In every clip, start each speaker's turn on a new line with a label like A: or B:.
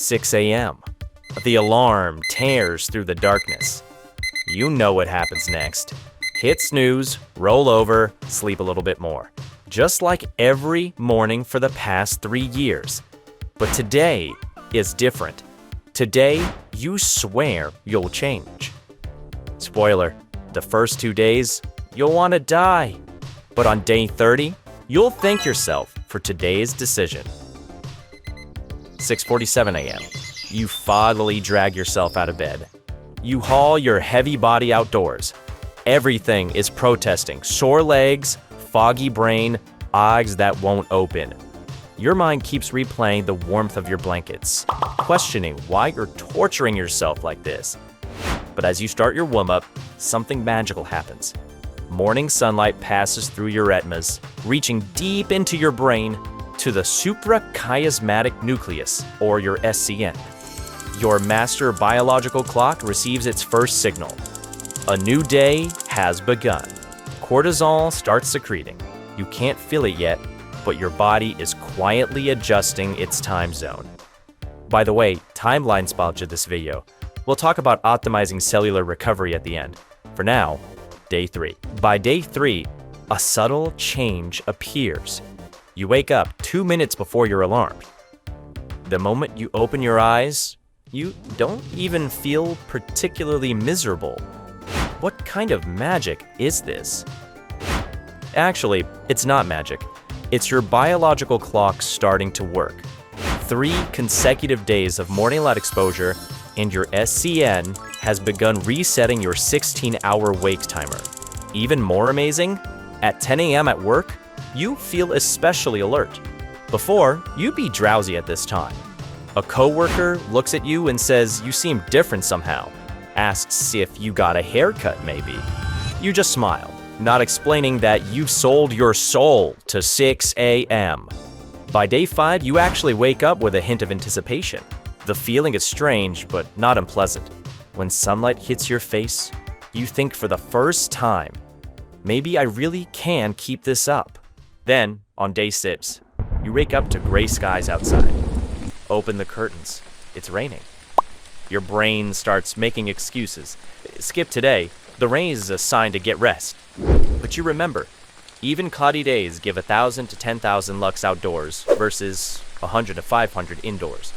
A: 6 a.m. The alarm tears through the darkness. You know what happens next. Hit snooze, roll over, sleep a little bit more. Just like every morning for the past 3 years. But today is different. Today, you swear you'll change. Spoiler, the first 2 days, you'll want to die. But on day 30, you'll thank yourself for today's decision. 6:47 a.m. You foggily drag yourself out of bed. You haul your heavy body outdoors. Everything is protesting. Sore legs, foggy brain, eyes that won't open. Your mind keeps replaying the warmth of your blankets, questioning why you're torturing yourself like this. But as you start your warm-up, something magical happens. Morning sunlight passes through your retinas, reaching deep into your brain to the suprachiasmatic nucleus, or your SCN. Your master biological clock receives its first signal. A new day has begun. Cortisol starts secreting. You can't feel it yet, but your body is quietly adjusting its time zone. By the way, timeline sponsored this video. We'll talk about optimizing cellular recovery at the end. For now, day 3. By day 3, a subtle change appears. You wake up 2 minutes before your alarm. The moment you open your eyes, you don't even feel particularly miserable. What kind of magic is this? Actually, it's not magic. It's your biological clock starting to work. 3 consecutive days of morning light exposure and your SCN has begun resetting your 16-hour wake timer. Even more amazing, at 10 a.m. at work, you feel especially alert. Before, you'd be drowsy at this time. A coworker looks at you and says you seem different somehow, asks if you got a haircut maybe. You just smile, not explaining that you've sold your soul to 6 a.m. By day 5, you actually wake up with a hint of anticipation. The feeling is strange, but not unpleasant. When sunlight hits your face, you think for the first time, maybe I really can keep this up. Then, on day 6, you wake up to gray skies outside. Open the curtains. It's raining. Your brain starts making excuses. Skip today. The rain is a sign to get rest. But you remember, even cloudy days give 1,000 to 10,000 lux outdoors versus 100 to 500 indoors.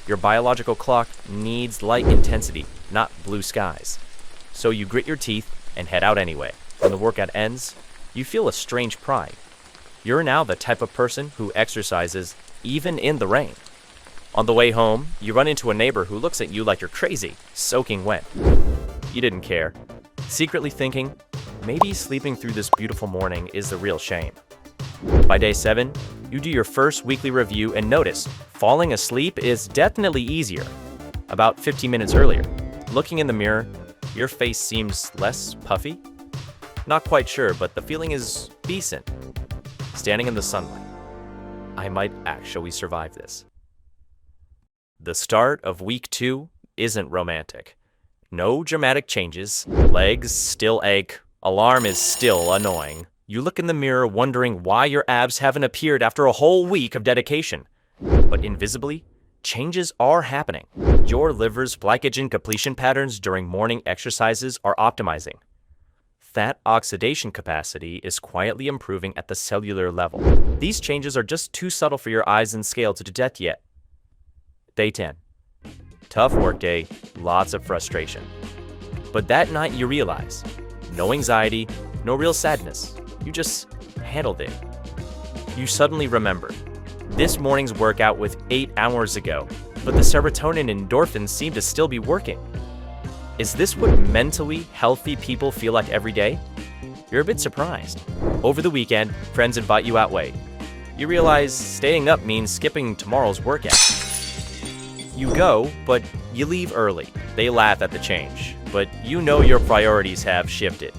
A: Your biological clock needs light intensity, not blue skies. So you grit your teeth and head out anyway. When the workout ends, you feel a strange pride. You're now the type of person who exercises even in the rain. On the way home, you run into a neighbor who looks at you like you're crazy, soaking wet. You didn't care, secretly thinking, maybe sleeping through this beautiful morning is the real shame. By day 7, you do your first weekly review and notice falling asleep is definitely easier. About 15 minutes earlier, looking in the mirror, your face seems less puffy. Not quite sure, but the feeling is decent. Standing in the sunlight, I might actually survive this. The start of week 2 isn't romantic. No dramatic changes, legs still ache, alarm is still annoying. You look in the mirror wondering why your abs haven't appeared after a whole week of dedication. But invisibly, changes are happening. Your liver's glycogen depletion patterns during morning exercises are optimizing. Fat oxidation capacity is quietly improving at the cellular level. These changes are just too subtle for your eyes and scale to detect yet. Day 10. Tough work day, lots of frustration. But that night you realize, no anxiety, no real sadness. You just handled it. You suddenly remember, this morning's workout was 8 hours ago, but the serotonin and endorphins seem to still be working. Is this what mentally healthy people feel like every day? You're a bit surprised. Over the weekend, friends invite you out late. You realize staying up means skipping tomorrow's workout. You go, but you leave early. They laugh at the change, but you know your priorities have shifted.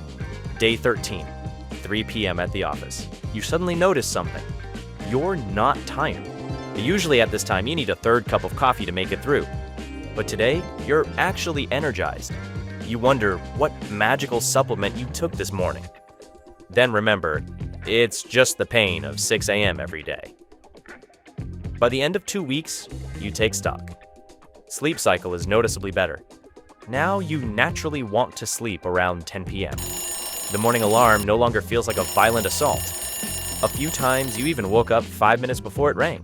A: Day 13, 3 p.m. at the office. You suddenly notice something. You're not tired. Usually at this time, you need a third cup of coffee to make it through. But today, you're actually energized. You wonder what magical supplement you took this morning. Then remember, it's just the pain of 6 a.m. every day. By the end of 2 weeks, you take stock. sleep cycle is noticeably better. Now you naturally want to sleep around 10 p.m. The morning alarm no longer feels like a violent assault. A few times you even woke up 5 minutes before it rang.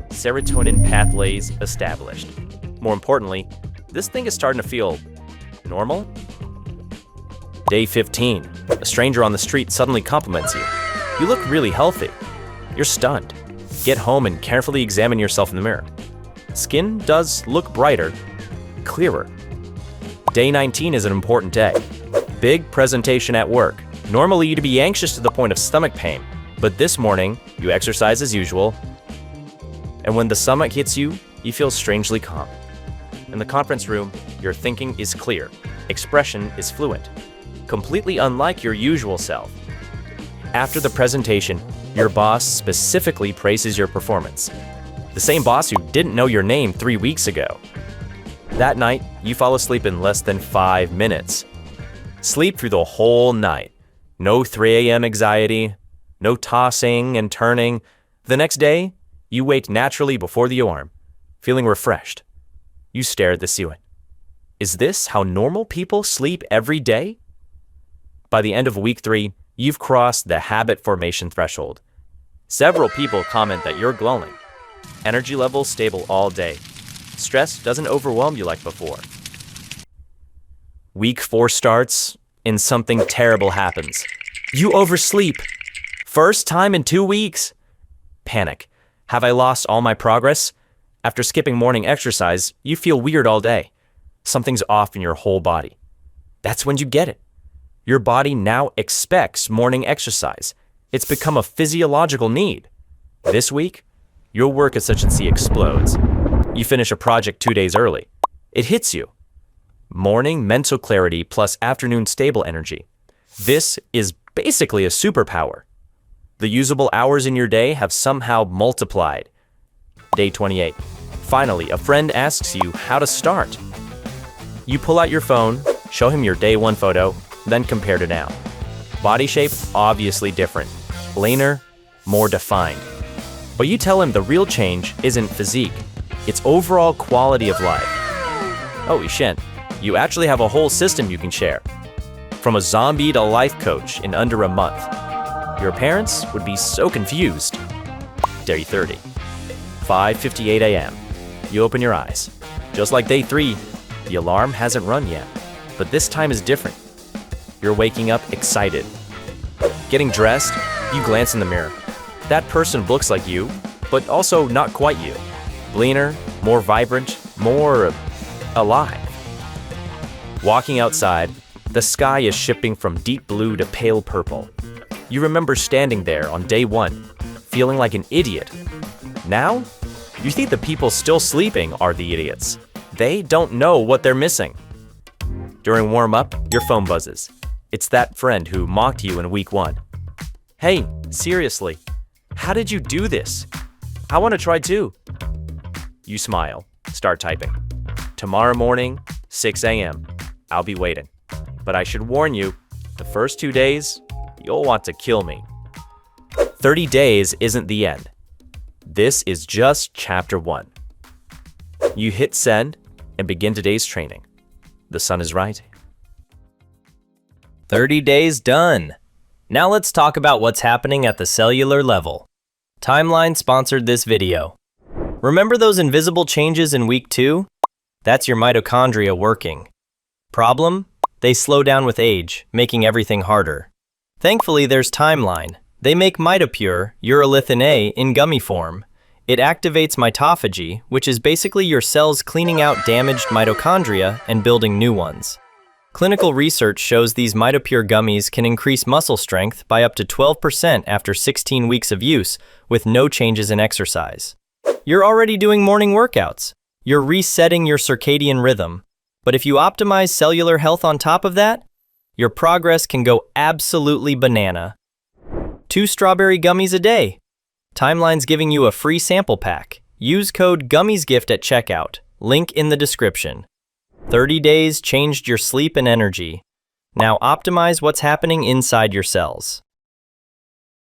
A: Serotonin pathways established. More importantly, this thing is starting to feel normal. Day 15. A stranger on the street suddenly compliments you. You look really healthy. You're stunned. Get home and carefully examine yourself in the mirror. Skin does look brighter, clearer. Day 19 is an important day. Big presentation at work. Normally you'd be anxious to the point of stomach pain, but this morning you exercise as usual, and when the stomach hits you, you feel strangely calm. In the conference room, your thinking is clear, expression is fluent, completely unlike your usual self. After the presentation, your boss specifically praises your performance. The same boss who didn't know your name 3 weeks ago. That night, you fall asleep in less than 5 minutes. Sleep through the whole night. No 3 a.m. anxiety, no tossing and turning. The next day, you wake naturally before the alarm, feeling refreshed. You stare at the ceiling. Is this how normal people sleep every day? By the end of week 3, you've crossed the habit formation threshold. Several people comment that you're glowing. Energy levels stable all day. Stress doesn't overwhelm you like before. Week 4 starts, and something terrible happens. You oversleep. First time in 2 weeks. Panic. Have I lost all my progress? After skipping morning exercise, you feel weird all day. Something's off in your whole body. That's when you get it. Your body now expects morning exercise. It's become a physiological need. This week, your work efficiency explodes. You finish a project 2 days early. It hits you. Morning mental clarity plus afternoon stable energy. This is basically a superpower. The usable hours in your day have somehow multiplied. Day 28. Finally, a friend asks you how to start. You pull out your phone, show him your day 1 photo, then compare to now. Body shape, obviously different. Leaner, more defined. But you tell him the real change isn't physique. It's overall quality of life. Oh, Shen, you actually have a whole system you can share. From a zombie to life coach in under a month. Your parents would be so confused. Day 30. 5:58 a.m. You open your eyes. Just like day 3, the alarm hasn't run yet. But this time is different. You're waking up excited. Getting dressed, you glance in the mirror. That person looks like you, but also not quite you. Leaner, more vibrant, more alive. Walking outside, the sky is shifting from deep blue to pale purple. You remember standing there on day 1, feeling like an idiot. Now, you think the people still sleeping are the idiots. They don't know what they're missing. During warm-up, your phone buzzes. It's that friend who mocked you in week 1. Hey, seriously, how did you do this? I want to try too. You smile, start typing. Tomorrow morning, 6 a.m. I'll be waiting. But I should warn you, the first 2 days, you'll want to kill me. 30 days isn't the end. This is just chapter 1. You hit send and begin today's training. The sun is rising.
B: 30 days done. Now let's talk about what's happening at the cellular level. Timeline sponsored this video. Remember those invisible changes in week 2? That's your mitochondria working. Problem? They slow down with age, making everything harder. Thankfully, there's Timeline. They make MitoPure, urolithin A, in gummy form. It activates mitophagy, which is basically your cells cleaning out damaged mitochondria and building new ones. Clinical research shows these MitoPure gummies can increase muscle strength by up to 12% after 16 weeks of use, with no changes in exercise. You're already doing morning workouts. You're resetting your circadian rhythm. But if you optimize cellular health on top of that, your progress can go absolutely banana. 2 strawberry gummies a day. Timeline's giving you a free sample pack. Use code GUMMIESGIFT at checkout. Link in the description. 30 days changed your sleep and energy. Now optimize what's happening inside your cells.